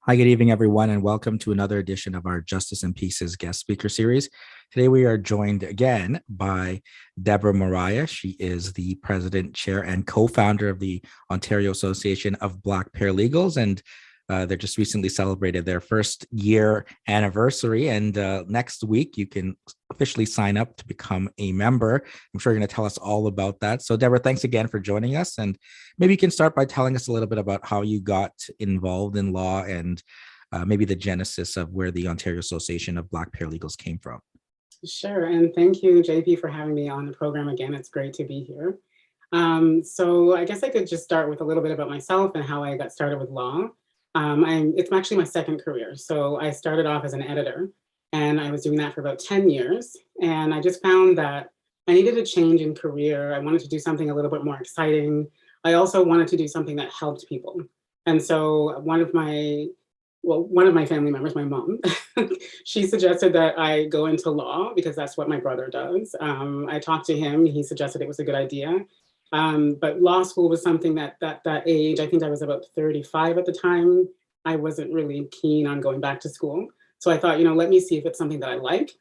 Hi, good evening, everyone, and welcome to another edition of our Justice and Peace's guest speaker series. Today, we are joined again by Deborah Moriah. She is the president, chair, and co founder of the Ontario Association of Black Paralegals. And they just recently celebrated their first year anniversary. And next week, you can officially sign up to become a member. I'm sure you're going to tell us all about that. So, Deborah, thanks again for joining us. And maybe you can start by telling us a little bit about how you got involved in law and maybe the genesis of where the Ontario Association of Black Paralegals came from. Sure, and thank you, JP, for having me on the program again. It's great to be here. So I guess I could just start with a little bit about myself and how I got started with law. It's actually my second career. So I started off as an editor, and I was doing that for about 10 years. And I just found that I needed a change in career. I wanted to do something a little bit more exciting. I also wanted to do something that helped people. And so one of my family members, my mom, she suggested that I go into law because that's what my brother does. I talked to him. He suggested it was a good idea. But law school was something that age, I think I was about 35 at the time. I wasn't really keen on going back to school. So I thought, let me see if it's something that I like.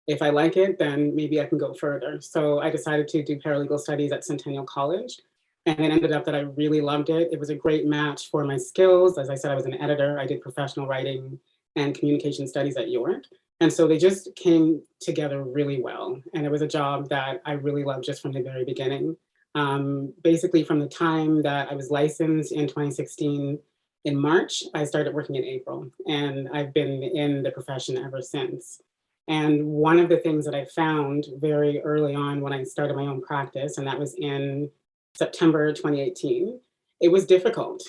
If I like it, then maybe I can go further. So I decided to do paralegal studies at Centennial College. And it ended up that I really loved it. It was a great match for my skills. As I said, I was an editor. I did professional writing and communication studies at York. And so they just came together really well. And it was a job that I really loved just from the very beginning. Basically, from the time that I was licensed in 2016 in March, I started working in April. And I've been in the profession ever since. And one of the things that I found very early on when I started my own practice, and that was in September 2018, it was difficult,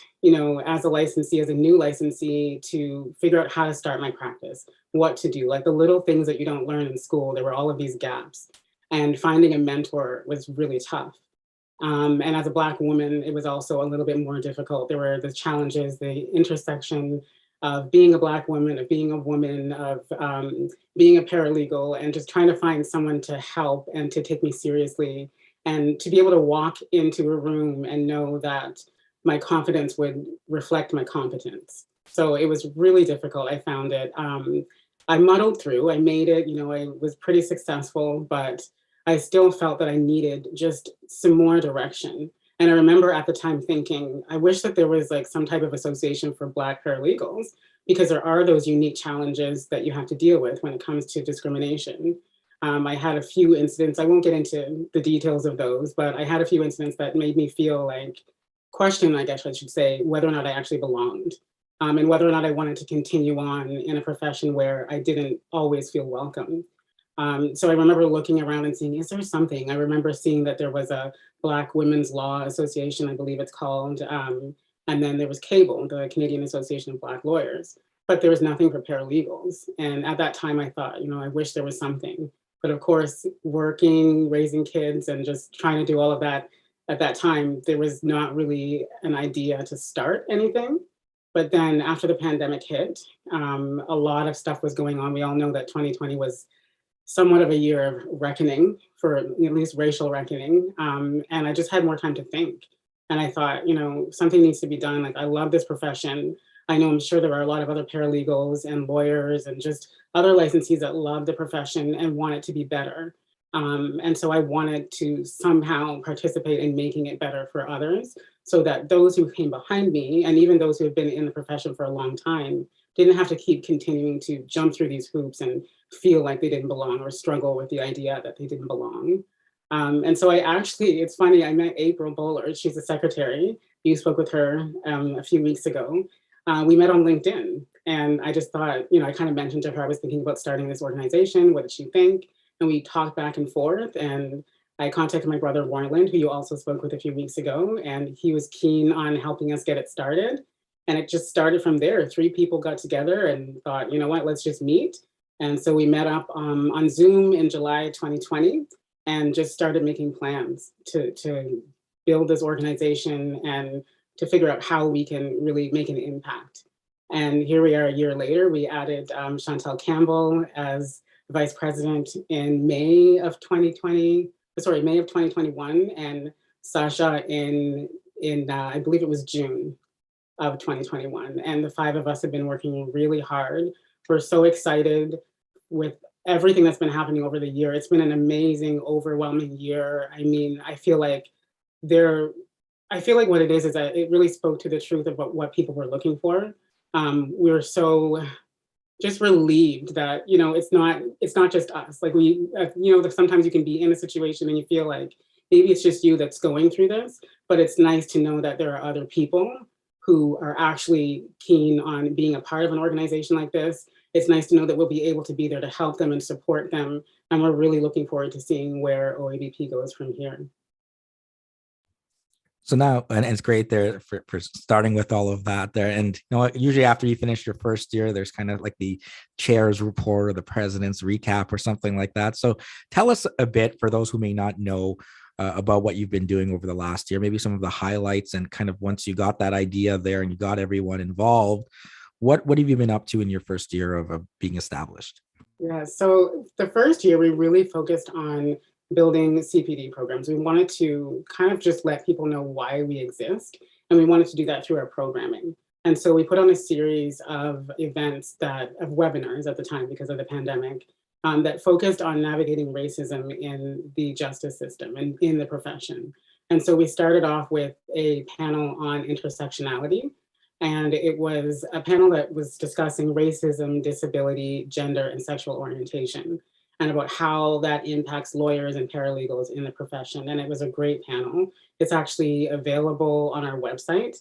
as a licensee, as a new licensee, to figure out how to start my practice, what to do, like the little things that you don't learn in school. There were all of these gaps, and finding a mentor was really tough. And as a Black woman, it was also a little bit more difficult. There were the challenges, the intersection of being a Black woman, of being a woman, of being a paralegal, and just trying to find someone to help and to take me seriously, and to be able to walk into a room and know that my confidence would reflect my competence. So it was really difficult. I found it. I muddled through. I made it. I was pretty successful, but I still felt that I needed just some more direction. And I remember at the time thinking, I wish that there was like some type of association for Black paralegals, because there are those unique challenges that you have to deal with when it comes to discrimination. I had a few incidents. I won't get into the details of those, but I had a few incidents that made me feel like, question, I guess I should say, whether or not I actually belonged, and whether or not I wanted to continue on in a profession where I didn't always feel welcome. So I remember looking around and seeing, is there something? I remember seeing that there was a Black Women's Law Association, I believe it's called, and then there was CABLE, the Canadian Association of Black Lawyers, but there was nothing for paralegals. And at that time I thought, I wish there was something. But of course, working, raising kids, and just trying to do all of that at that time, there was not really an idea to start anything. But then after the pandemic hit, a lot of stuff was going on. We all know that 2020 was somewhat of a year of reckoning, for at least racial reckoning. And I just had more time to think. And I thought, something needs to be done. Like, I love this profession. I know, I'm sure there are a lot of other paralegals and lawyers and just other licensees that love the profession and want it to be better. And so I wanted to somehow participate in making it better for others, so that those who came behind me, and even those who have been in the profession for a long time, didn't have to keep continuing to jump through these hoops and feel like they didn't belong or struggle with the idea that they didn't belong. And so it's funny, I met April Bullard. She's a secretary. You spoke with her a few weeks ago. We met on LinkedIn, and I just thought, I kind of mentioned to her I was thinking about starting this organization. What did she think? And we talked back and forth, and I contacted my brother Warland, who you also spoke with a few weeks ago, and he was keen on helping us get it started. And it just started from there. 3 people got together and thought, you know what, let's just meet. And so we met up on Zoom in July 2020 and just started making plans to build this organization and to figure out how we can really make an impact. And here we are a year later. We added Chantel Campbell as vice president in May of 2021, and Sasha in I believe it was June. of 2021. And the five of us have been working really hard. We're so excited with everything that's been happening over the year. It's been an amazing, overwhelming year. I mean, there, I feel like what it is that it really spoke to the truth of what people were looking for. We were so just relieved that it's not just us. Like sometimes you can be in a situation and you feel like maybe it's just you that's going through this, but it's nice to know that there are other people who are actually keen on being a part of an organization like this. It's nice to know that we'll be able to be there to help them and support them, and we're really looking forward to seeing where OABP goes from here. So now, and it's great there for starting with all of that there. And usually after you finish your first year, there's kind of like the chair's report or the president's recap or something like that. So tell us a bit, for those who may not know about what you've been doing over the last year, maybe some of the highlights, and kind of once you got that idea there and you got everyone involved, what have you been up to in your first year of being established? Yeah, so the first year we really focused on building CPD programs. We wanted to kind of just let people know why we exist, and we wanted to do that through our programming. And so we put on a series of of webinars at the time because of the pandemic, that focused on navigating racism in the justice system and in the profession. And so we started off with a panel on intersectionality, and it was a panel that was discussing racism, disability, gender, and sexual orientation, and about how that impacts lawyers and paralegals in the profession. And it was a great panel. It's actually available on our website.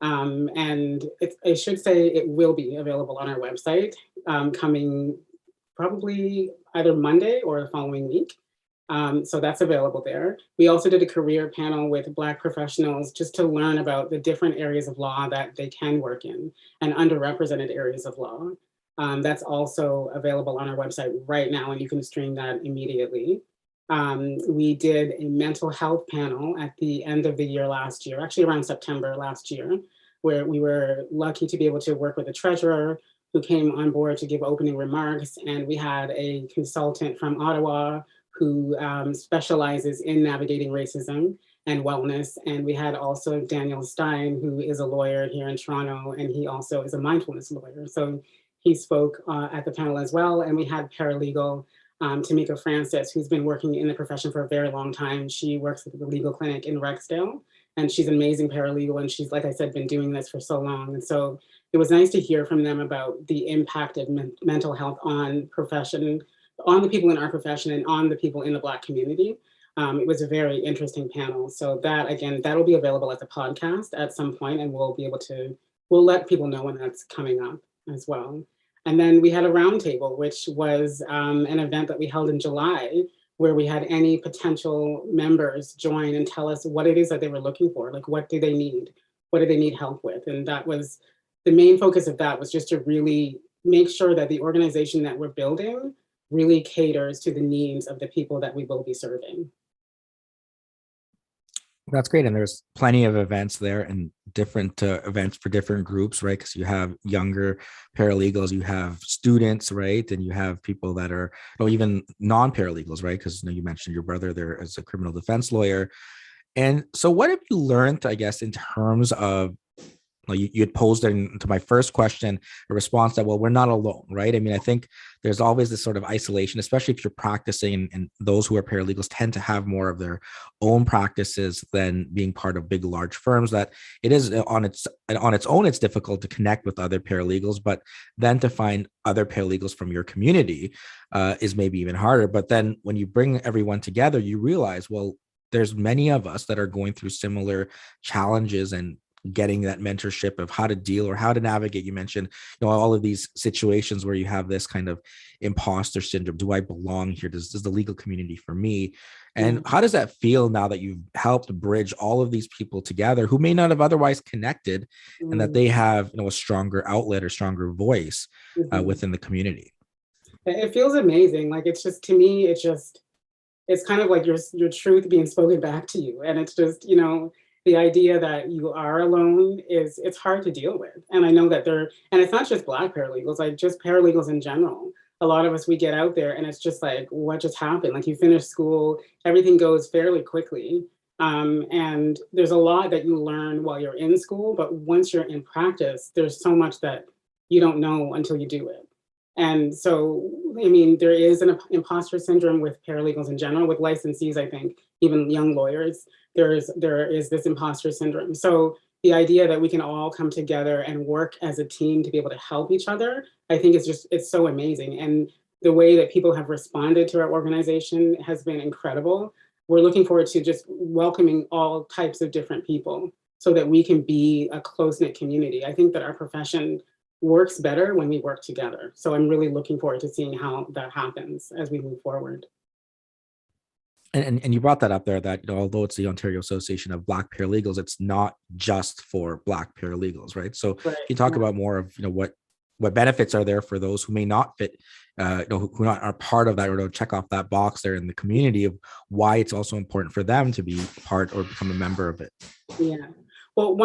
And I should say it will be available on our website coming probably either Monday or the following week. So that's available there. We also did a career panel with Black professionals just to learn about the different areas of law that they can work in and underrepresented areas of law. That's also available on our website right now, and you can stream that immediately. We did a mental health panel at the end of the year last year, actually around September last year, where we were lucky to be able to work with a treasurer who came on board to give opening remarks. And we had a consultant from Ottawa who specializes in navigating racism and wellness. And we had also Daniel Stein, who is a lawyer here in Toronto, and he also is a mindfulness lawyer. So he spoke at the panel as well. And we had paralegal Tamika Francis, who's been working in the profession for a very long time. She works at the legal clinic in Rexdale, and she's an amazing paralegal. And she's, like I said, been doing this for so long. And so it was nice to hear from them about the impact of mental health on the people in our profession and on the people in the Black community. It was a very interesting panel. So that, again, that'll be available as a podcast at some point, and we'll let people know when that's coming up as well. And then we had a roundtable, which was an event that we held in July, where we had any potential members join and tell us what it is that they were looking for. Like, what do they need? What do they need help with? And that was the main focus of that, was just to really make sure that the organization that we're building really caters to the needs of the people that we will be serving. That's great. And there's plenty of events there, and different events for different groups, right? Because you have younger paralegals, you have students, right? And you have people that are, even non-paralegals, right? Because you mentioned your brother there as a criminal defense lawyer. And so what have you learned, I guess, in terms of, you had posed into my first question a response that, well, we're not alone, right? I mean, I think there's always this sort of isolation, especially if you're practicing, and those who are paralegals tend to have more of their own practices than being part of big, large firms, that it is on its own, it's difficult to connect with other paralegals, but then to find other paralegals from your community is maybe even harder. But then when you bring everyone together, you realize, well, there's many of us that are going through similar challenges and getting that mentorship of how to deal or how to navigate. You mentioned, all of these situations where you have this kind of imposter syndrome. Do I belong here? Does the legal community for me? And how does that feel now that you've helped bridge all of these people together who may not have otherwise connected, and that they have, a stronger outlet or stronger voice within the community? It feels amazing. Like, it's just, to me, it's kind of like your truth being spoken back to you. And it's just, the idea that you are alone it's hard to deal with. And I know that and it's not just Black paralegals, like just paralegals in general. A lot of us, we get out there and it's just like, what just happened? Like, you finish school, everything goes fairly quickly. And there's a lot that you learn while you're in school, but once you're in practice, there's so much that you don't know until you do it. And so, I mean, there is an imposter syndrome with paralegals in general, with licensees, I think, even young lawyers, there is this imposter syndrome. So the idea that we can all come together and work as a team to be able to help each other, I think it's so amazing. And the way that people have responded to our organization has been incredible. We're looking forward to just welcoming all types of different people so that we can be a close-knit community. I think that our profession works better when we work together. So I'm really looking forward to seeing how that happens as we move forward. And you brought that up there that, although it's the Ontario Association of Black Paralegals, it's not just for Black paralegals, right? So can Right. you talk about more of, what benefits are there for those who may not fit, who not are part of that, or don't check off that box there in the community, of why it's also important for them to be part or become a member of it. Yeah. Well,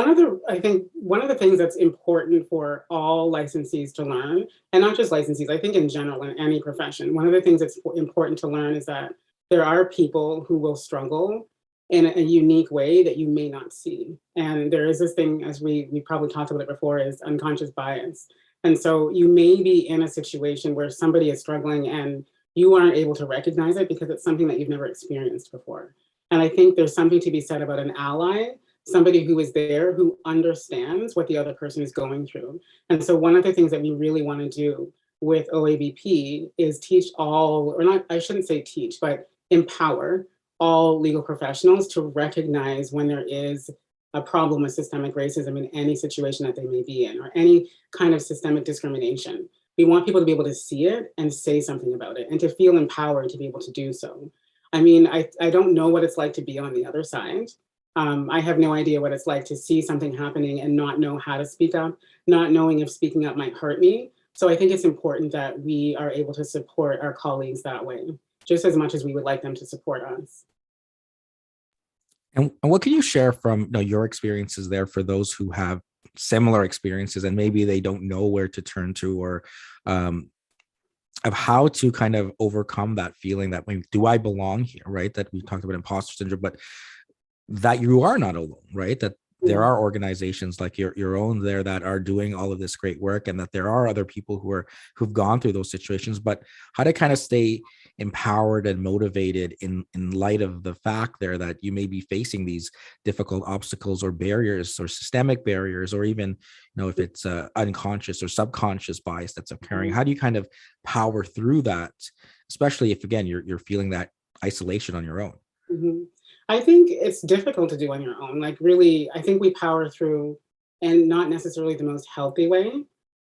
I think one of the things that's important for all licensees to learn, and not just licensees, I think in general in any profession, one of the things that's important to learn is that there are people who will struggle in a unique way that you may not see. And there is this thing, as we probably talked about it before, is unconscious bias. And so you may be in a situation where somebody is struggling and you aren't able to recognize it because it's something that you've never experienced before. And I think there's something to be said about an ally, somebody who is there who understands what the other person is going through. And so one of the things that we really want to do with OABP is teach all, or not, I shouldn't say teach, but empower all legal professionals to recognize when there is a problem with systemic racism in any situation that they may be in, or any kind of systemic discrimination. We want people to be able to see it and say something about it and to feel empowered to be able to do so. I mean, I don't know what it's like to be on the other side. I have no idea what it's like to see something happening and not know how to speak up, not knowing if speaking up might hurt me. So I think it's important that we are able to support our colleagues that way, just as much as we would like them to support us. And what can you share from, your experiences there for those who have similar experiences and maybe they don't know where to turn to, or of how to kind of overcome that feeling that, do I belong here, right? That we talked about imposter syndrome, but that you are not alone, right? That there are organizations like your own there that are doing all of this great work, and that there are other people who've gone through those situations. But how to kind of stay empowered and motivated in light of the fact there that you may be facing these difficult obstacles or barriers or systemic barriers, or even, if it's unconscious or subconscious bias that's occurring. How do you kind of power through that, especially if, again, you're feeling that isolation on your own? Mm-hmm. I think it's difficult to do on your own. Like, really, I think we power through, and not necessarily the most healthy way.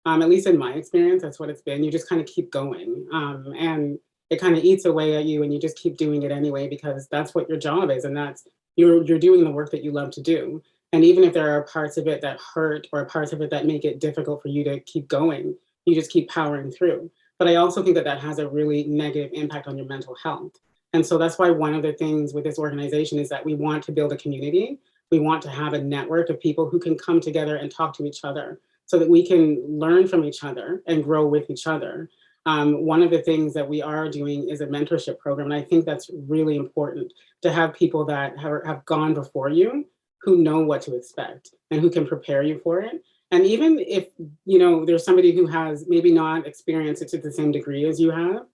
At least in my experience, that's what it's been. You just kind of keep going, and it kind of eats away at you, and you just keep doing it anyway because that's what your job is, and that's you're doing the work that you love to do. And even if there are parts of it that hurt or parts of it that make it difficult for you to keep going, you just keep powering through. But I also think that that has a really negative impact on your mental health. And so that's why one of the things with this organization is that we want to build a community. We want to have a network of people who can come together and talk to each other so that we can learn from each other and grow with each other. One of the things that we are doing is a mentorship program. And I think that's really important to have people that have gone before you who know what to expect and who can prepare you for it. And even if, there's somebody who has maybe not experienced it to the same degree as you have,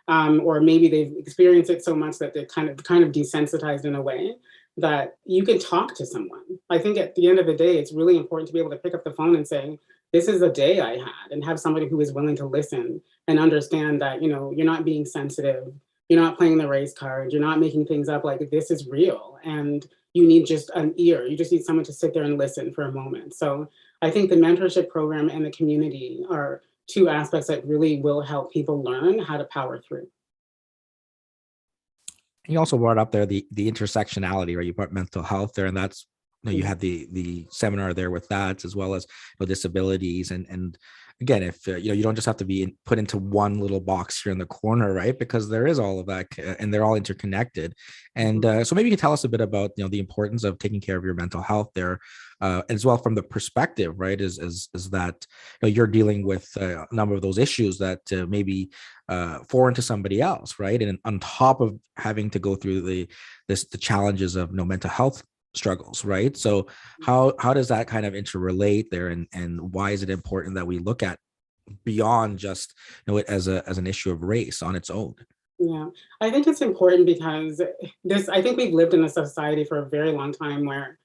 or maybe they've experienced it so much that they're kind of desensitized in a way that you can talk to someone. I think at the end of the day, it's really important to be able to pick up the phone and say, this is a day I had, and have somebody who is willing to listen and understand that, you're not being sensitive, you're not playing the race card, you're not making things up, like this is real. And you need just an ear. You just need someone to sit there and listen for a moment. So I think the mentorship program and the community are two aspects that really will help people learn how to power through. You also brought up there the intersectionality, right? You brought mental health there, and that's, you had the seminar there with that, as well as, disabilities and again, if you don't just have to be put into one little box here in the corner, right? Because there is all of that, and they're all interconnected. And so maybe you can tell us a bit about the importance of taking care of your mental health there, as well from the perspective, right? Is that you're dealing with a number of those issues that maybe foreign to somebody else, right? And on top of having to go through the challenges of mental health struggles, right? So how does that kind of interrelate there, and why is it important that we look at beyond just it as an issue of race on its own? Yeah, I think it's important because I think we've lived in a society for a very long time where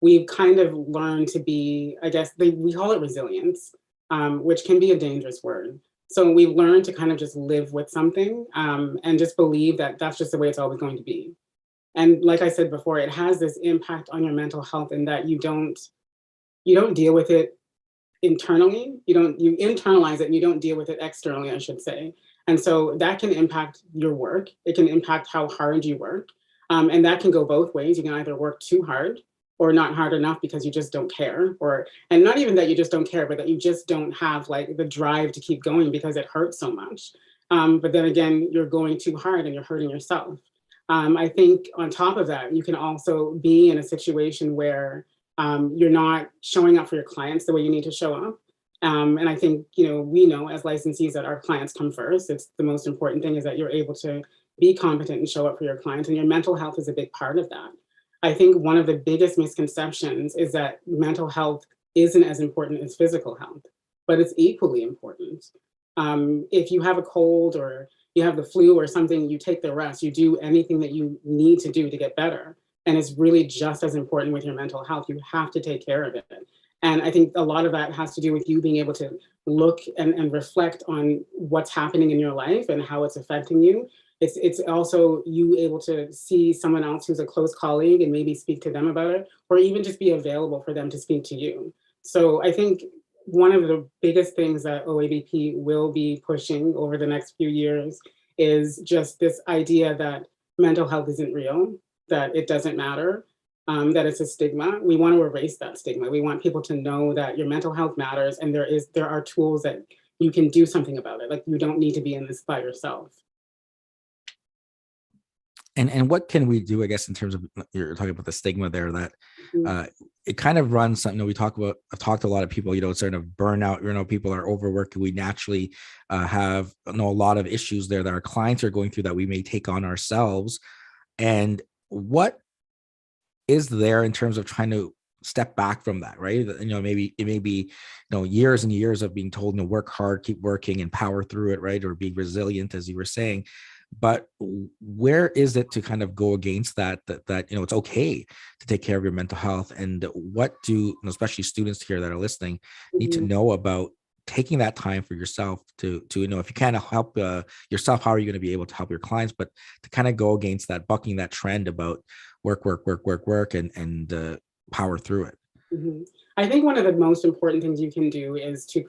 we've kind of learned to be, I guess we call it resilience, which can be a dangerous word. So we've learned to kind of just live with something, and just believe that that's just the way it's always going to be. And like I said before, it has this impact on your mental health in that you don't deal with it internally. You internalize it and you don't deal with it externally, I should say. And so that can impact your work. It can impact how hard you work. And that can go both ways. You can either work too hard or not hard enough because you just don't care, and not even that you just don't care, but that you just don't have like the drive to keep going because it hurts so much. But then again, you're going too hard and you're hurting yourself. I think on top of that, you can also be in a situation where you're not showing up for your clients the way you need to show up. And I think, we know as licensees that our clients come first. It's the most important thing is that you're able to be competent and show up for your clients, and your mental health is a big part of that. I think one of the biggest misconceptions is that mental health isn't as important as physical health, but it's equally important. If you have a cold or you have the flu or something, you take the rest, you do anything that you need to do to get better. And it's really just as important with your mental health. You have to take care of it. And I think a lot of that has to do with you being able to look and reflect on what's happening in your life and how it's affecting you. It's also you able to see someone else who's a close colleague and maybe speak to them about it, or even just be available for them to speak to you. So I think one of the biggest things that OABP will be pushing over the next few years is just this idea that mental health isn't real, that it doesn't matter, that it's a stigma. We want to erase that stigma. We want people to know that your mental health matters, and there are tools that you can do something about it. Like you don't need to be in this by yourself. And what can we do, I guess, in terms of you're talking about the stigma there, that Mhm. it kind of runs something. I've talked to a lot of people, sort of burnout, people are overworked. We naturally have a lot of issues there that our clients are going through that we may take on ourselves. And what is there in terms of trying to step back from that, right? Maybe it may be, years and years of being told, work hard, keep working and power through it, right? Or be resilient, as you were saying. But where is it to kind of go against that it's okay to take care of your mental health? And what do, especially students here that are listening, need to Mhm. know about taking that time for yourself to if you can't help yourself, how are you going to be able to help your clients? But to kind of go against that, bucking that trend about work, work, work, work, work, and power through it. Mhm. I think one of the most important things you can do is to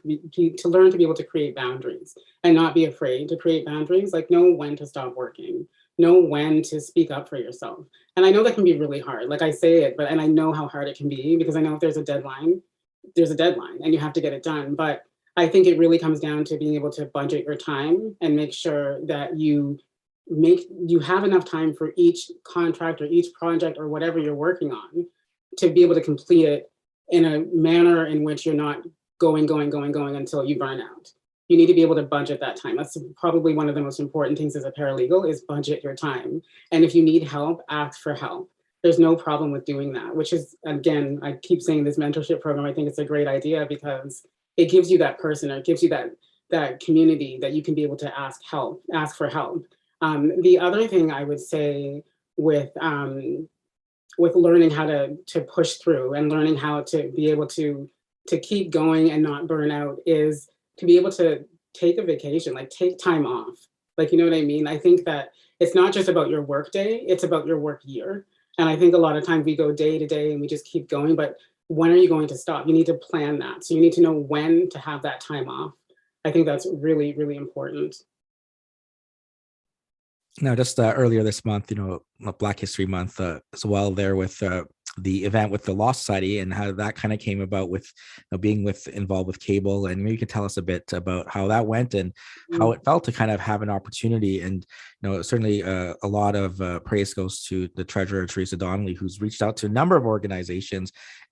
learn to be able to create boundaries and not be afraid to create boundaries. Like know when to stop working, know when to speak up for yourself. And I know that can be really hard. Like I say it, and I know how hard it can be because I know if there's a deadline and you have to get it done. But I think it really comes down to being able to budget your time and make sure that you have enough time for each contract or each project or whatever you're working on to be able to complete it in a manner in which you're not going until you burn out. You need to be able to budget that time. That's probably one of the most important things as a paralegal is budget your time. And if you need help, ask for help. There's no problem with doing that, which is, again, I keep saying this mentorship program, I think it's a great idea because it gives you that person, or it gives you that community that you can be able to ask for help. The other thing I would say with learning how to push through and learning how to be able to keep going and not burn out is to be able to take a vacation, like take time off. Like, you know what I mean? I think that it's not just about your work day, it's about your work year. And I think a lot of times we go day to day and we just keep going, but when are you going to stop? You need to plan that. So you need to know when to have that time off. I think that's really, really important. Now, just earlier this month, Black History Month as well, there with the event with the Law Society and how that kind of came about with being involved with cable. And maybe you could tell us a bit about how that went and how it felt to kind of have an opportunity. And certainly a lot of praise goes to the treasurer, Teresa Donnelly, who's reached out to a number of organizations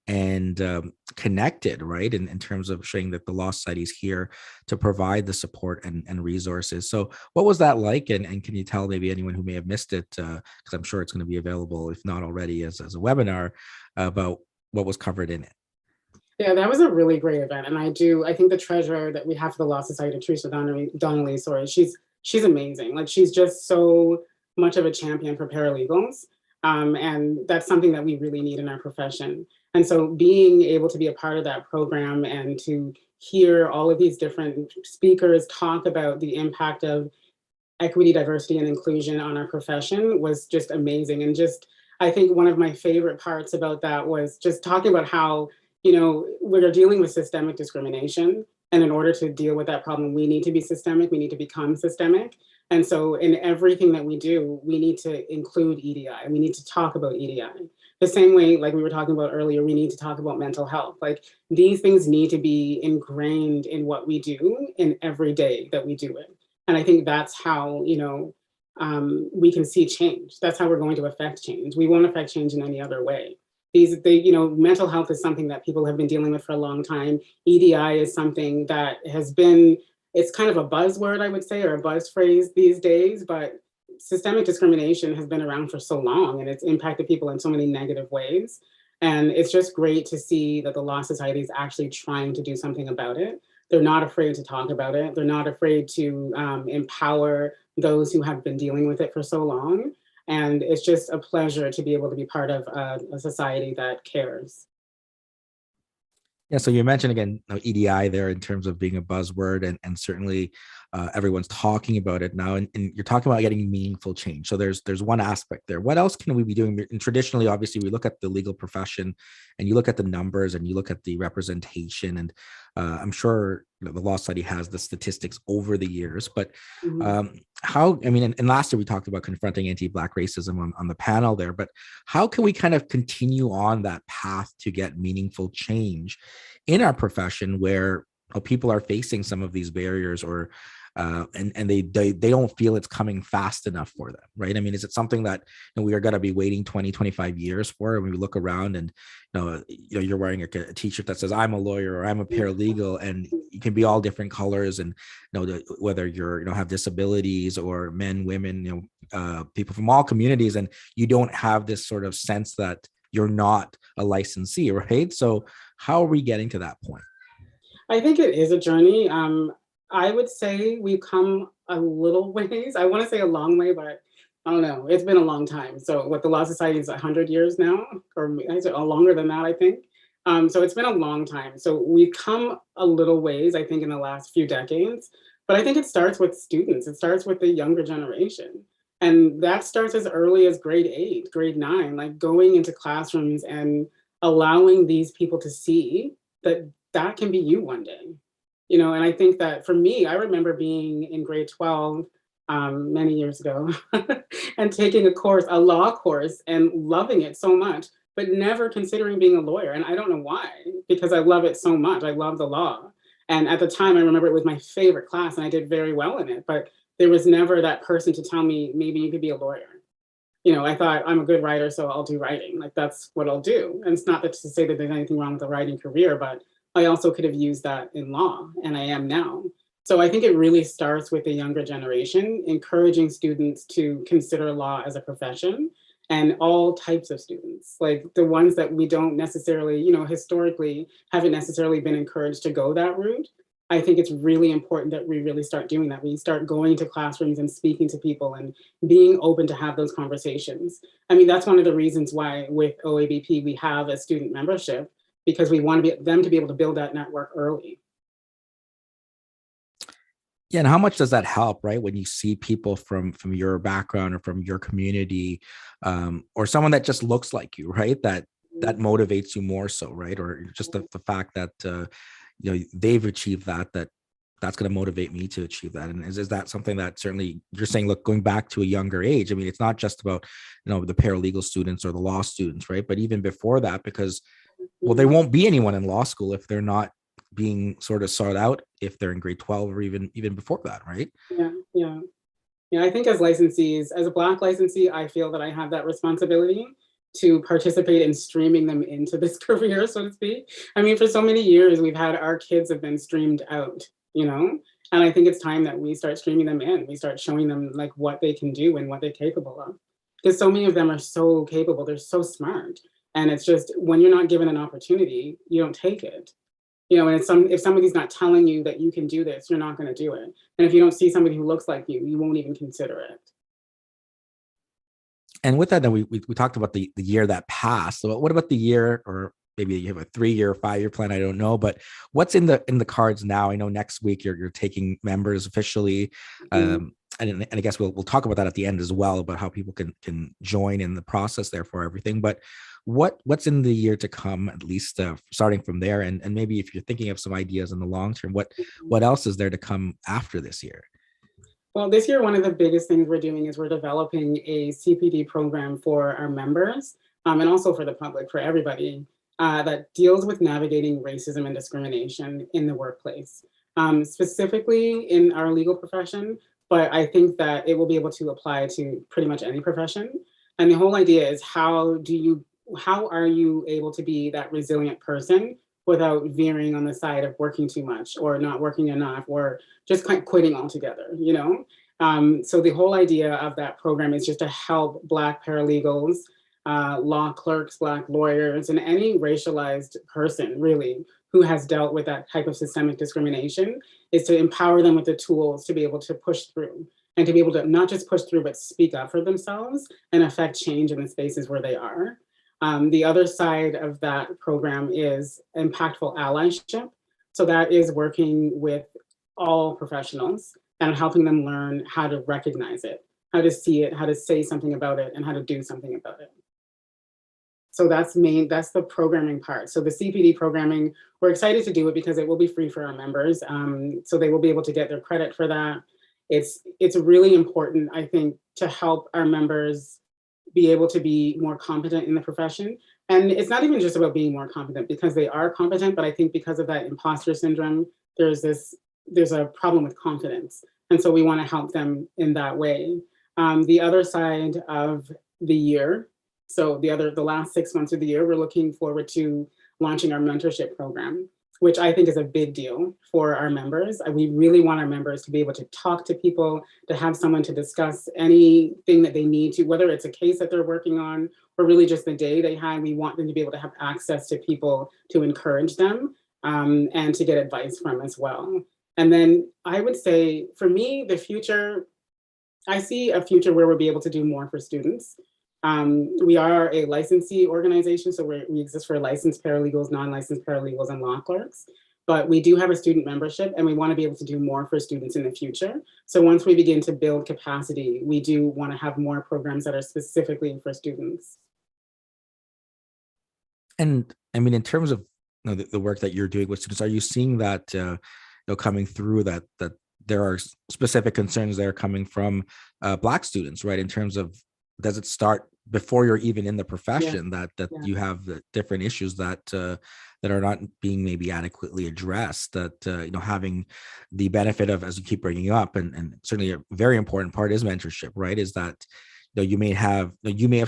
and connected, right, in terms of showing that the Law Society is here to provide the support and resources. So what was that like? And can you tell maybe anyone who may have missed it, because I'm sure it's going to be available, if not already, as a webinar, about what was covered in it? Yeah, that was a really great event. And I think the treasurer that we have for the Law Society, Teresa Donnelly, sorry, she's amazing. Like, she's just so much of a champion for paralegals. And that's something that we really need in our profession. And so being able to be a part of that program and to hear all of these different speakers talk about the impact of equity, diversity, and inclusion on our profession was just amazing. And just, I think one of my favorite parts about that was just talking about how, we're dealing with systemic discrimination. And in order to deal with that problem, we need to be systemic, we need to become systemic. And so in everything that we do, we need to include EDI. We need to talk about EDI. The same way, like we were talking about earlier, we need to talk about mental health. Like, these things need to be ingrained in what we do in every day that we do it. And I think that's how, we can see change. That's how we're going to affect change. We won't affect change in any other way. Mental health is something that people have been dealing with for a long time. EDI is something that it's kind of a buzzword, I would say, or a buzz phrase these days, but systemic discrimination has been around for so long and it's impacted people in so many negative ways. And it's just great to see that the Law Society is actually trying to do something about it. They're not afraid to talk about it. They're not afraid to empower those who have been dealing with it for so long. And it's just a pleasure to be able to be part of a society that cares. Yeah, so you mentioned again EDI there in terms of being a buzzword, and certainly everyone's talking about it now, and you're talking about getting meaningful change. So there's one aspect there. What else can we be doing? And traditionally, obviously, we look at the legal profession, and you look at the numbers, and you look at the representation, and I'm sure the Law Society has the statistics over the years, but and last year we talked about confronting anti-Black racism on the panel there, but how can we kind of continue on that path to get meaningful change in our profession where people are facing some of these barriers, or and they don't feel it's coming fast enough for them, right? I mean, is it something that we are going to be waiting 20, 25 years for? And we look around and you're wearing a t-shirt that says I'm a lawyer or I'm a paralegal, and you can be all different colors, and whether you're have disabilities or men, women, people from all communities, and you don't have this sort of sense that you're not a licensee, right? So how are we getting to that point? I think it is a journey. I would say we've come a little ways. I want to say a long way, but I don't know. It's been a long time. So what the Law Society is 100 years now, or is it longer than that, I think. So it's been a long time. So we've come a little ways, I think, in the last few decades. But I think it starts with students. It starts with the younger generation. And that starts as early as grade 8, grade 9, like going into classrooms and allowing these people to see that that can be you one day. And I think that for me, I remember being in grade 12 many years ago and taking a law course, and loving it so much, but never considering being a lawyer. And I don't know why, because I love it so much. I love the law. And at the time, I remember it was my favorite class and I did very well in it, but there was never that person to tell me, maybe you could be a lawyer. I thought, I'm a good writer, so I'll do writing. Like, that's what I'll do. And it's not that to say that there's anything wrong with a writing career, but I also could have used that in law, and I am now. So I think it really starts with the younger generation, encouraging students to consider law as a profession, and all types of students, like the ones that we don't necessarily, historically haven't necessarily been encouraged to go that route. I think it's really important that we really start doing that. We start going to classrooms and speaking to people and being open to have those conversations. I mean, that's one of the reasons why with OABP we have a student membership, because we want them to be able to build that network early. Yeah, and how much does that help, right? When you see people from your background or from your community, or someone that just looks like you, right? That motivates you more so, right? Or just the fact that they've achieved that that's going to motivate me to achieve that. And is that something that certainly you're saying, look, going back to a younger age, I mean, it's not just about, the paralegal students or the law students, right? But even before that, because, well, there won't be anyone in law school if they're not being sort of sought out, if they're in grade 12 or even before that, right? Yeah, yeah. Yeah, I think as licensees, as a Black licensee, I feel that I have that responsibility to participate in streaming them into this career, so to speak. I mean, for so many years, we've had our kids have been streamed out, and I think it's time that we start streaming them in. We start showing them like what they can do and what they're capable of. Because so many of them are so capable, they're so smart. And it's just when you're not given an opportunity, you don't take it. And if somebody's not telling you that you can do this, you're not going to do it. And if you don't see somebody who looks like you won't even consider it. And with that, then we talked about the year that passed. So what about the year, or maybe you have a 3-year or 5-year plan? I don't know, but what's in the cards now? I know next week you're taking members officially. And I guess we'll talk about that at the end as well, about how people can join in the process there for everything. But what's in the year to come, at least starting from there, and maybe if you're thinking of some ideas in the long term, what else is there to come after this year? Well, this year, one of the biggest things we're doing is we're developing a CPD program for our members, and also for the public, for everybody, that deals with navigating racism and discrimination in the workplace, specifically in our legal profession. But I think that it will be able to apply to pretty much any profession. And the whole idea is how are you able to be that resilient person without veering on the side of working too much or not working enough or just kind of quitting altogether. So the whole idea of that program is just to help Black paralegals, law clerks, Black lawyers, and any racialized person really who has dealt with that type of systemic discrimination, is to empower them with the tools to be able to push through and to be able to not just push through, but speak up for themselves and affect change in the spaces where they are. The other side of that program is impactful allyship. So that is working with all professionals and helping them learn how to recognize it, how to see it, how to say something about it, and how to do something about it. So that's the programming part. So the CPD programming, we're excited to do it because it will be free for our members. So they will be able to get their credit for that. It's really important, I think, to help our members be able to be more competent in the profession. And it's not even just about being more competent, because they are competent, but I think because of that imposter syndrome, there's a problem with confidence. And so we want to help them in that way. The other side of the year, so the last 6 months of the year, we're looking forward to launching our mentorship program, which I think is a big deal for our members. We really want our members to be able to talk to people, to have someone to discuss anything that they need to, whether it's a case that they're working on or really just the day they had. We want them to be able to have access to people to encourage them, and to get advice from as well. And then I would say, for me, the future, I see a future where we'll be able to do more for students. We are a licensee organization, so we exist for licensed paralegals, non-licensed paralegals, and law clerks. But we do have a student membership, and we want to be able to do more for students in the future. So once we begin to build capacity, we do want to have more programs that are specifically for students. And I mean, in terms of the work that you're doing with students, are you seeing that coming through, that there are specific concerns that are coming from Black students, right? In terms of, does it start before you're even in the profession, that you have the different issues that are not being maybe adequately addressed, that having the benefit of, as you keep bringing up, and certainly a very important part is mentorship, right? Is that you may have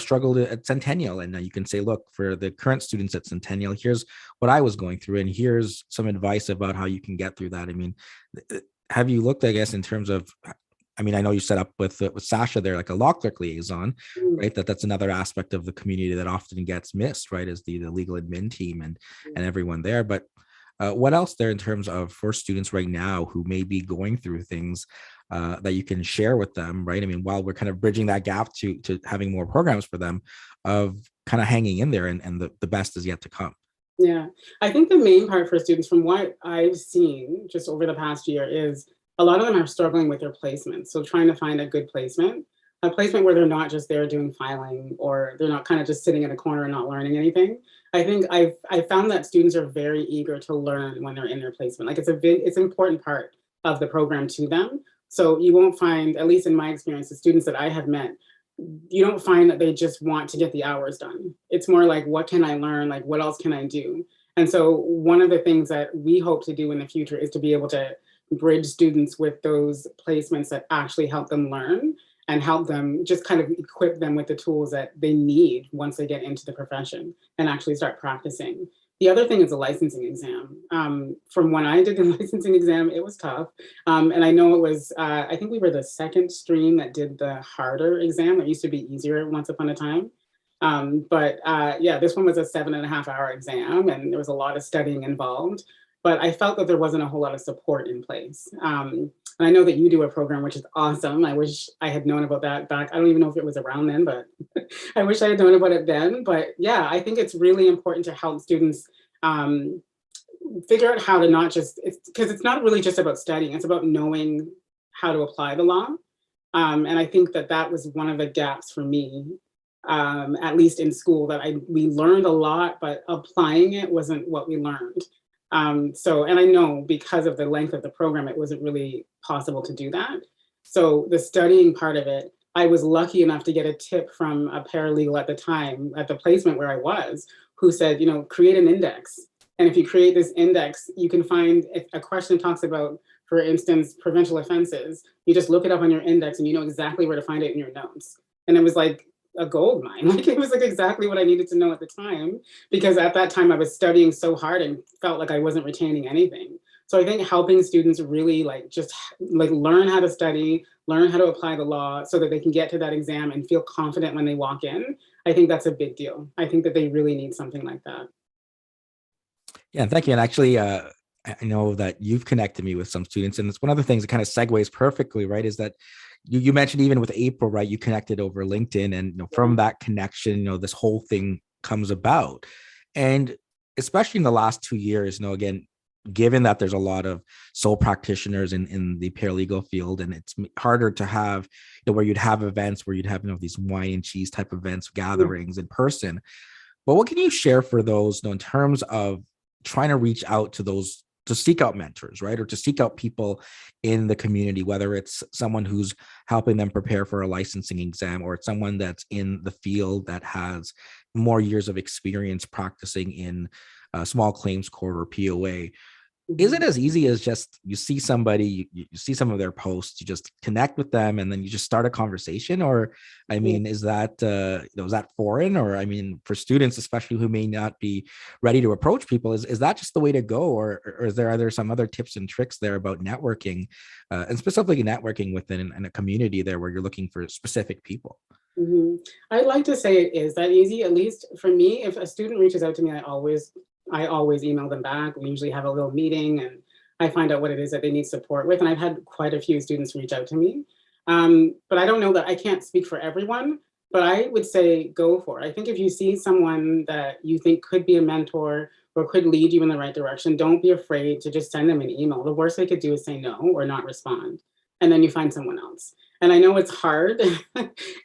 struggled at Centennial, and you can say, look, for the current students at Centennial, here's what I was going through, and here's some advice about how you can get through that. I mean, have you looked, I guess, in terms of, I mean, I know you set up with Sasha there, like a law clerk liaison, right? That's another aspect of the community that often gets missed, right? Is the legal admin team and everyone there. But what else there in terms of for students right now who may be going through things that you can share with them, right? I mean, while we're kind of bridging that gap to having more programs for them, of kind of hanging in there, and the best is yet to come. Yeah, I think the main part for students, from what I've seen just over the past year, is a lot of them are struggling with their placement. So trying to find a good placement, a placement where they're not just there doing filing, or they're not kind of just sitting in a corner and not learning anything. I think I found that students are very eager to learn when they're in their placement. Like it's an important part of the program to them. So you won't find, at least in my experience, the students that I have met, you don't find that they just want to get the hours done. It's more like, what can I learn? Like, what else can I do? And so one of the things that we hope to do in the future is to be able to bridge students with those placements that actually help them learn and help them just kind of equip them with the tools that they need once they get into the profession and actually start practicing. The other thing is a licensing exam. From when I did the licensing exam, it was tough. And I know it was, I think we were the second stream that did the harder exam. It used to be easier once upon a time. Yeah, this one was a 7.5 hour exam and there was a lot of studying involved, but I felt that there wasn't a whole lot of support in place. And I know that you do a program, which is awesome. I wish I had known about that back. I don't even know if it was around then, but I wish I had known about it then. But yeah, I think it's really important to help students figure out how to not just, because it's not really just about studying, it's about knowing how to apply the law. And I think that that was one of the gaps for me, at least in school, that we learned a lot, but applying it wasn't what we learned. And I know because of the length of the program, it wasn't really possible to do that. So the studying part of it, I was lucky enough to get a tip from a paralegal at the time at the placement where I was, who said, create an index. And if you create this index, you can find if a question talks about, for instance, provincial offenses, you just look it up on your index and you know exactly where to find it in your notes. And it was like a gold mine. Like it was like exactly what I needed to know at the time, because at that time I was studying so hard and felt like I wasn't retaining anything. So I think helping students really just learn how to study, learn how to apply the law so that they can get to that exam and feel confident when they walk in. I think that's a big deal. I think that they really need something like that. Yeah, thank you. And actually, I know that you've connected me with some students, and it's one of the things that kind of segues perfectly, right? Is that you mentioned even with April, right? You connected over LinkedIn, and from that connection, this whole thing comes about. And especially in the last 2 years, again, given that there's a lot of sole practitioners in the paralegal field, and it's harder to have, where you'd have events where you'd have, these wine and cheese type events, gatherings in person. But what can you share for those, in terms of trying to reach out to those, to seek out mentors, right? Or to seek out people in the community, whether it's someone who's helping them prepare for a licensing exam, or it's someone that's in the field that has more years of experience practicing in small claims court or POA. Is it as easy as just you see somebody, you see some of their posts, you just connect with them and then you just start a conversation? Or, I mean, is that, is that foreign? Or, I mean, for students, especially who may not be ready to approach people, is that just the way to go? Or is there, are there some other tips and tricks there about networking, and specifically networking within a community there where you're looking for specific people? Mm-hmm. I'd like to say it is that easy. At least for me, if a student reaches out to me, I always email them back. We usually have a little meeting and I find out what it is that they need support with. And I've had quite a few students reach out to me. But I don't know that I can't speak for everyone, but I would say go for it. I think if you see someone that you think could be a mentor or could lead you in the right direction, don't be afraid to just send them an email. The worst they could do is say no or not respond. And then you find someone else. And I know it's hard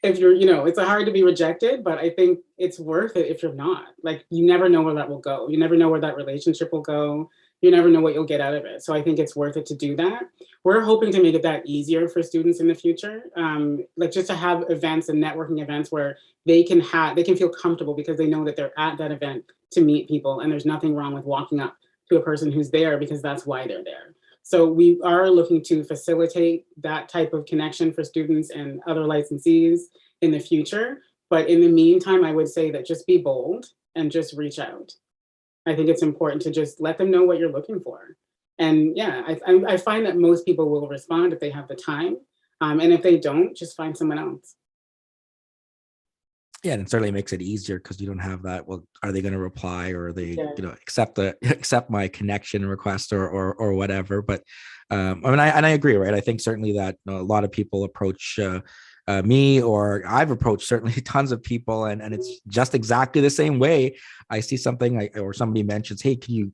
if you're, it's hard to be rejected, but I think it's worth it if you're not. Like, you never know where that will go. You never know where that relationship will go. You never know what you'll get out of it. So I think it's worth it to do that. We're hoping to make it that easier for students in the future. Just to have events and networking events where they can feel comfortable because they know that they're at that event to meet people, and there's nothing wrong with walking up to a person who's there because that's why they're there. So we are looking to facilitate that type of connection for students and other licensees in the future. But in the meantime, I would say that just be bold and just reach out. I think it's important to just let them know what you're looking for. And yeah, I find that most people will respond if they have the time. And if they don't, just find someone else. Yeah, and it certainly makes it easier because you don't have that. Well, are they going to reply, or are they, Yeah. accept my connection request or whatever? But I mean, I agree, right? I think certainly that a lot of people approach me, or I've approached certainly tons of people, and it's just exactly the same way. I see something or somebody mentions, hey, can you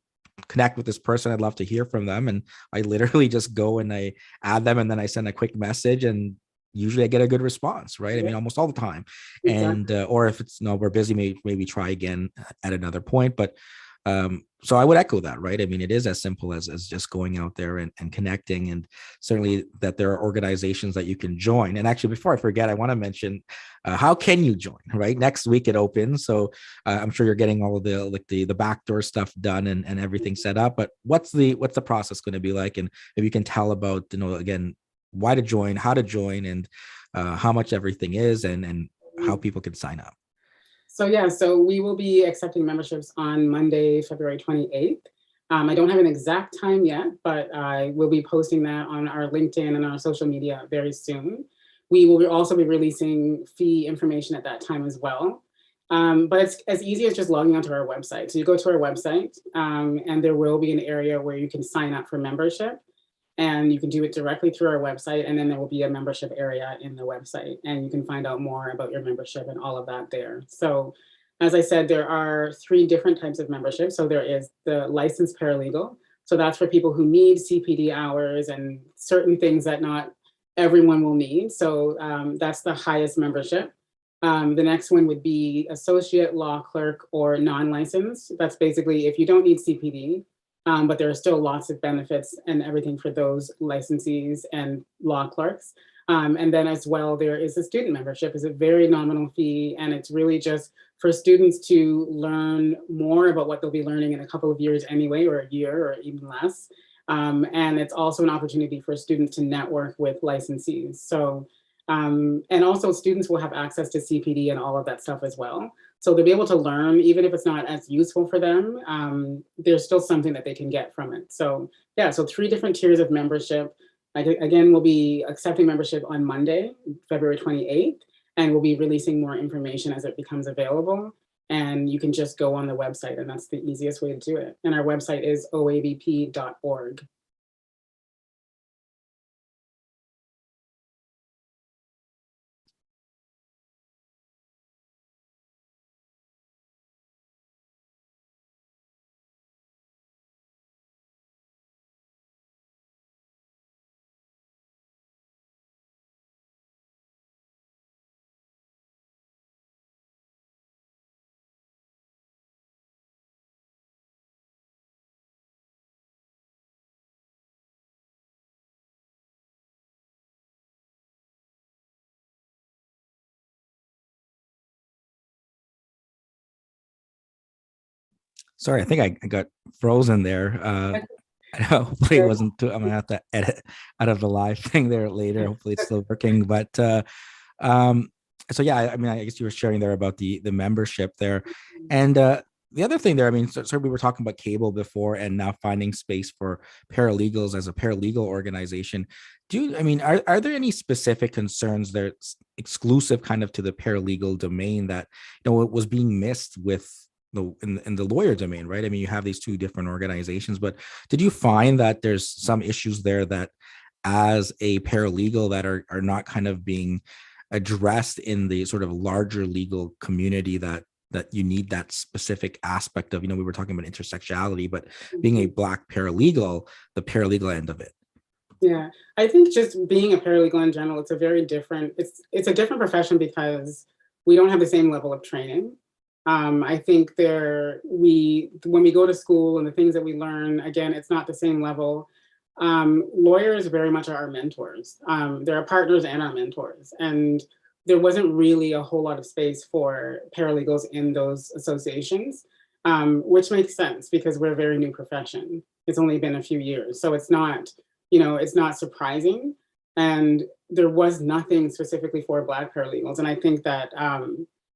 connect with this person? I'd love to hear from them. And I literally just go and I add them, and then I send a quick message, and usually I get a good response, right? I Yeah, mean, almost all the time. And exactly. or if it's no, we're busy, maybe try again at another point. But So I would echo that, right? I mean, it is as simple as just going out there and connecting, and certainly that there are organizations that you can join. And actually, before I forget, I want to mention how can you join, right? Next week it opens. So I'm sure you're getting all of the backdoor stuff done and everything set up. But what's the process going to be like? And if you can tell about, again, why to join, how to join, and how much everything is, and how people can sign up. So yeah, so we will be accepting memberships on Monday, February 28th. I don't have an exact time yet, but I will be posting that on our LinkedIn and our social media very soon. We will also be releasing fee information at that time as well. But it's as easy as just logging onto our website. So you go to our website, and there will be an area where you can sign up for membership. And you can do it directly through our website. And then there will be a membership area in the website. And you can find out more about your membership and all of that there. So as I said, there are 3 different types of membership. So there is the licensed paralegal. So that's for people who need CPD hours and certain things that not everyone will need. So that's the highest membership. The next one would be associate law clerk or non-licensed. That's basically if you don't need CPD, but there are still lots of benefits and everything for those licensees and law clerks. And then as well, there is a student membership. It's a very nominal fee, and it's really just for students to learn more about what they'll be learning in a couple of years anyway, or a year or even less. And it's also an opportunity for students to network with licensees. So, and also students will have access to CPD and all of that stuff as well. So they'll be able to learn, even if it's not as useful for them, there's still something that they can get from it. So yeah, so 3 different tiers of membership. Again, we'll be accepting membership on Monday, February 28th, and we'll be releasing more information as it becomes available. And you can just go on the website, and that's the easiest way to do it. And our website is oabp.org. Sorry, I think I got frozen there. Hopefully it wasn't too, I'm gonna have to edit out of the live thing there later. Hopefully it's still working. But um, so yeah, I mean, I guess you were sharing there about the membership there. And the other thing there, I mean, so we were talking about cable before, and now finding space for paralegals as a paralegal organization. I mean, are there any specific concerns that's exclusive kind of to the paralegal domain that, it was being missed with in the lawyer domain, right? I mean, you have these 2 different organizations, but did you find that there's some issues there that as a paralegal that are not kind of being addressed in the sort of larger legal community, that you need that specific aspect of, we were talking about intersectionality, but being a Black paralegal, the paralegal end of it? Yeah, I think just being a paralegal in general, it's a very different, it's a different profession because we don't have the same level of training. I think when we go to school and the things that we learn, again, it's not the same level. Lawyers very much are our mentors. They're our partners and our mentors. And there wasn't really a whole lot of space for paralegals in those associations, which makes sense because we're a very new profession. It's only been a few years. So it's not, it's not surprising. And there was nothing specifically for Black paralegals. And I think that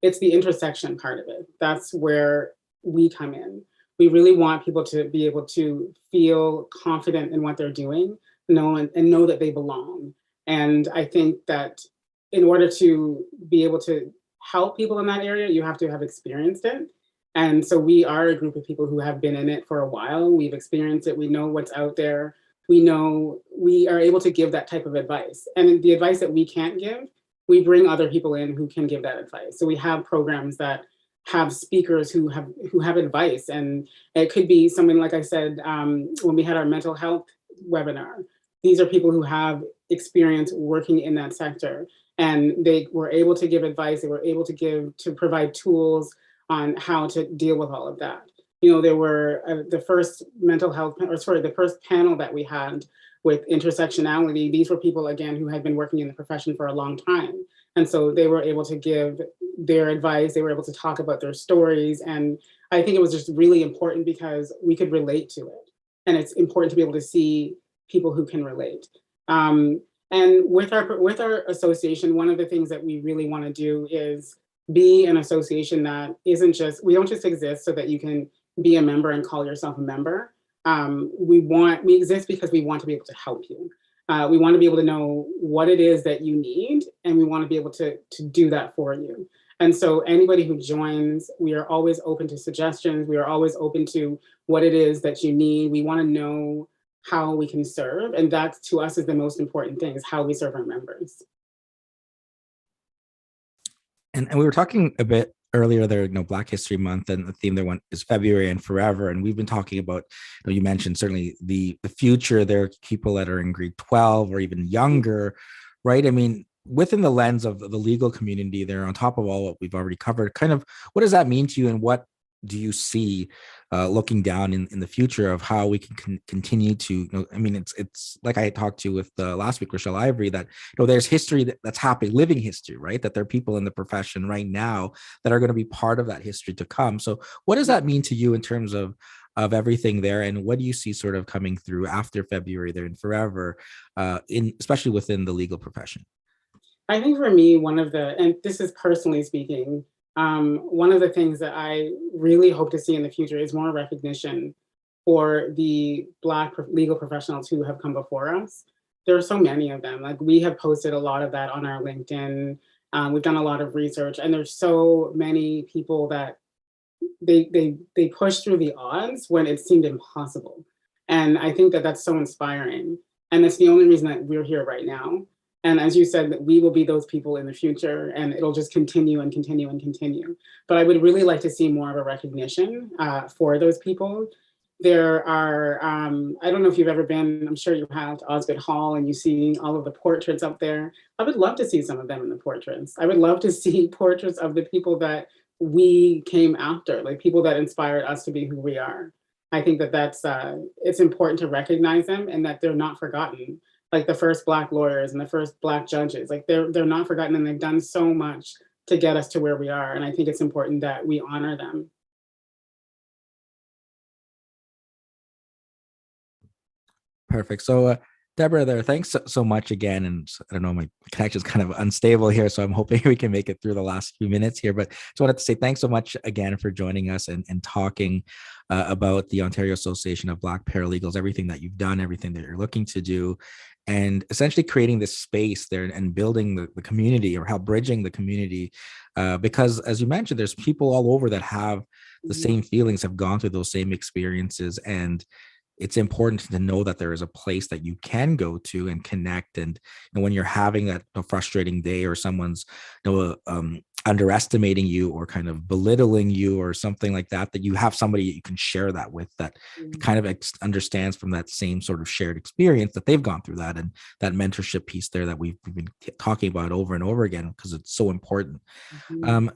it's the intersection part of it. That's where we come in. We really want people to be able to feel confident in what they're doing, know that they belong. And I think that in order to be able to help people in that area, you have to have experienced it. And so we are a group of people who have been in it for a while. We've experienced it. We know what's out there. We know we are able to give that type of advice. And the advice that we can't give, we bring other people in who can give that advice. So we have programs that have speakers who have advice, and it could be someone, like I said, when we had our mental health webinar, these are people who have experience working in that sector, and they were able to give advice. They were able to provide tools on how to deal with all of that. there were the first mental health, or sorry, the first panel that we had with intersectionality. These were people, again, who had been working in the profession for a long time. And so they were able to give their advice, they were able to talk about their stories. And I think it was just really important because we could relate to it. And it's important to be able to see people who can relate. And with our association, one of the things that we really want to do is be an association that isn't just, we don't just exist so that you can be a member and call yourself a member. We exist because we want to be able to help you. We want to be able to know what it is that you need, and we want to be able to do that for you. And so anybody who joins, we are always open to suggestions. We are always open to what it is that you need. We want to know how we can serve. And that, to us, is the most important thing, is how we serve our members. And we were talking a bit earlier there, Black History Month, and the theme there is February and forever. And we've been talking about, you mentioned certainly the future. There are people that are in grade 12 or even younger, right? I mean, within the lens of the legal community there, on top of all what we've already covered, kind of what does that mean to you, and what do you see looking down in the future of how we can continue to, I mean, it's like I talked to with last week, Rochelle Ivory, that, there's history that's happening, living history, right? That there are people in the profession right now that are going to be part of that history to come. So what does that mean to you in terms of everything there, and what do you see sort of coming through after February there and forever, especially within the legal profession? I think for me, and this is personally speaking, one of the things that I really hope to see in the future is more recognition for the Black legal professionals who have come before us. There are so many of them. Like, we have posted a lot of that on our LinkedIn. We've done a lot of research, and there's so many people that they push through the odds when it seemed impossible. And I think that that's so inspiring. And that's the only reason that we're here right now. And as you said, that we will be those people in the future, and it'll just continue and continue and continue. But I would really like to see more of a recognition for those people. There are, I don't know if you've ever been, I'm sure you have, to Osgoode Hall, and you see all of the portraits up there. I would love to see some of them in the portraits. I would love to see portraits of the people that we came after, like people that inspired us to be who we are. I think that it's important to recognize them, and that they're not forgotten. Like the first Black lawyers and the first Black judges, like they're not forgotten, and they've done so much to get us to where we are. And I think it's important that we honor them. Perfect. So, Deborah, there, thanks so much again. And I don't know, my connection is kind of unstable here, so I'm hoping we can make it through the last few minutes here. But just wanted to say thanks so much again for joining us and talking about the Ontario Association of Black Paralegals, everything that you've done, everything that you're looking to do, and essentially creating this space there and building the community, or help bridging the community. Because as you mentioned, there's people all over that have the same feelings, have gone through those same experiences, and it's important to know that there is a place that you can go to and connect. And when you're having that frustrating day, or someone's underestimating you or kind of belittling you or something like that, that you have somebody that you can share that with, that kind of understands from that same sort of shared experience, that they've gone through that, and that mentorship piece there that we've been talking about over and over again, because it's so important.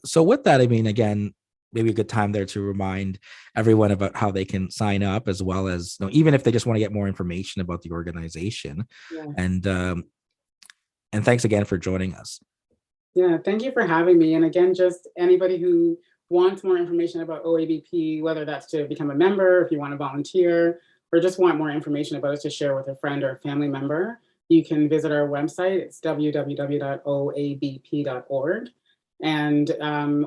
So with that, I mean, again, maybe a good time there to remind everyone about how they can sign up, as well as, even if they just want to get more information about the organization. Yeah. And thanks again for joining us. Yeah, thank you for having me. And again, just anybody who wants more information about OABP, whether that's to become a member, if you want to volunteer, or just want more information about us to share with a friend or a family member, you can visit our website. It's www.oabp.org. And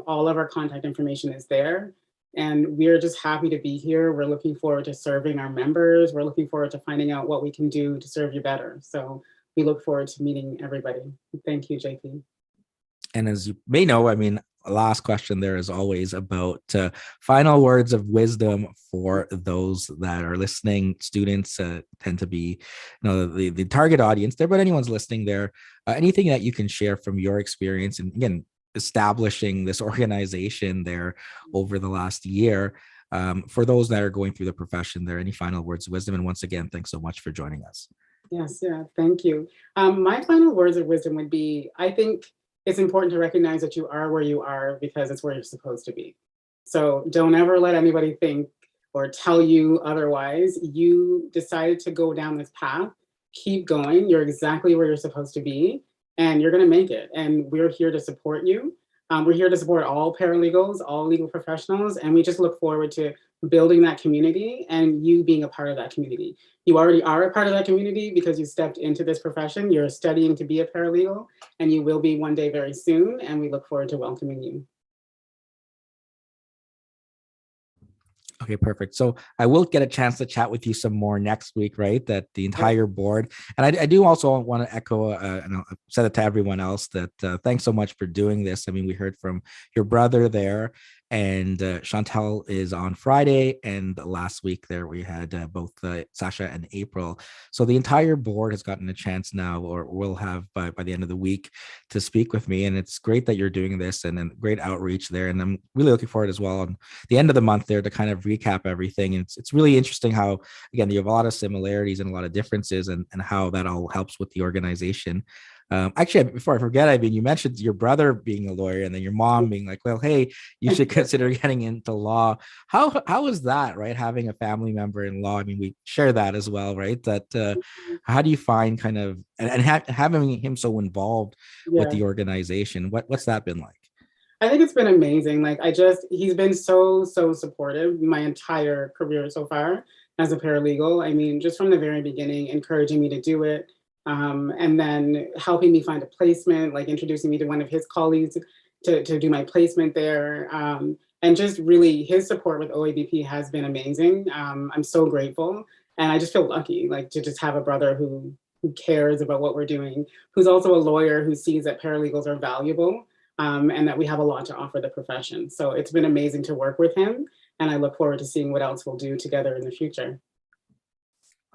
all of our contact information is there. And we're just happy to be here. We're looking forward to serving our members. We're looking forward to finding out what we can do to serve you better. So we look forward to meeting everybody. Thank you, JP. And as you may know, I mean, last question there is always about final words of wisdom for those that are listening. Students tend to be, the target audience there, but anyone's listening there. Anything that you can share from your experience, and again, establishing this organization there over the last year, for those that are going through the profession there, any final words of wisdom? And once again, thanks so much for joining us. Yes, yeah, thank you. My final words of wisdom would be, I think it's important to recognize that you are where you are because it's where you're supposed to be. So don't ever let anybody think or tell you otherwise. You decided to go down this path. Keep going. You're exactly where you're supposed to be, and you're going to make it. And we're here to support you. We're here to support all paralegals, all legal professionals, and we just look forward to building that community and you being a part of that community. You already are a part of that community because you stepped into this profession. You're studying to be a paralegal, and you will be one day very soon. And we look forward to welcoming you. Okay, perfect. So I will get a chance to chat with you some more next week, right? That the entire board, and I do also want to echo, and I'll say it to everyone else that thanks so much for doing this. I mean, we heard from your brother there, and Chantel is on Friday, and last week there we had both Sasha and April. So the entire board has gotten a chance now, or will have by the end of the week, to speak with me, and it's great that you're doing this and great outreach there. And I'm really looking forward as well on the end of the month there to kind of recap everything. And it's really interesting how, again, you have a lot of similarities and a lot of differences, and how that all helps with the organization. Actually, before I forget, I mean, you mentioned your brother being a lawyer, and then your mom being like, "Well, hey, you should consider getting into law." How is that, right? Having a family member in law. I mean, we share that as well, right? That how do you find kind of having him so involved with Yeah. the organization? What's that been like? I think it's been amazing. Like he's been so supportive my entire career so far as a paralegal. I mean, just from the very beginning, encouraging me to do it, and then helping me find a placement, like introducing me to one of his colleagues to do my placement there. And just really his support with OABP has been amazing. I'm so grateful. And I just feel lucky, like to just have a brother who cares about what we're doing, who's also a lawyer who sees that paralegals are valuable, and that we have a lot to offer the profession. So it's been amazing to work with him, and I look forward to seeing what else we'll do together in the future.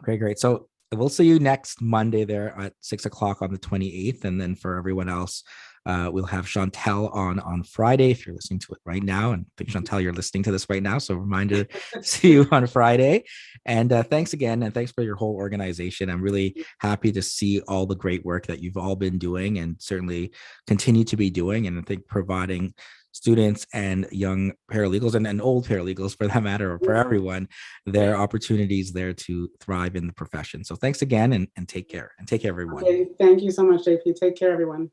Okay, great. So we'll see you next Monday there at 6 o'clock on the 28th. And then for everyone else, we'll have Chantel on Friday if you're listening to it right now. And I think, Chantel, you're listening to this right now. So reminder to see you on Friday. And thanks again. And thanks for your whole organization. I'm really happy to see all the great work that you've all been doing and certainly continue to be doing. And I think providing students and young paralegals and old paralegals for that matter, or for everyone, there are opportunities there to thrive in the profession. So thanks again, and take care, everyone. Okay, thank you so much, JP. Take care, everyone.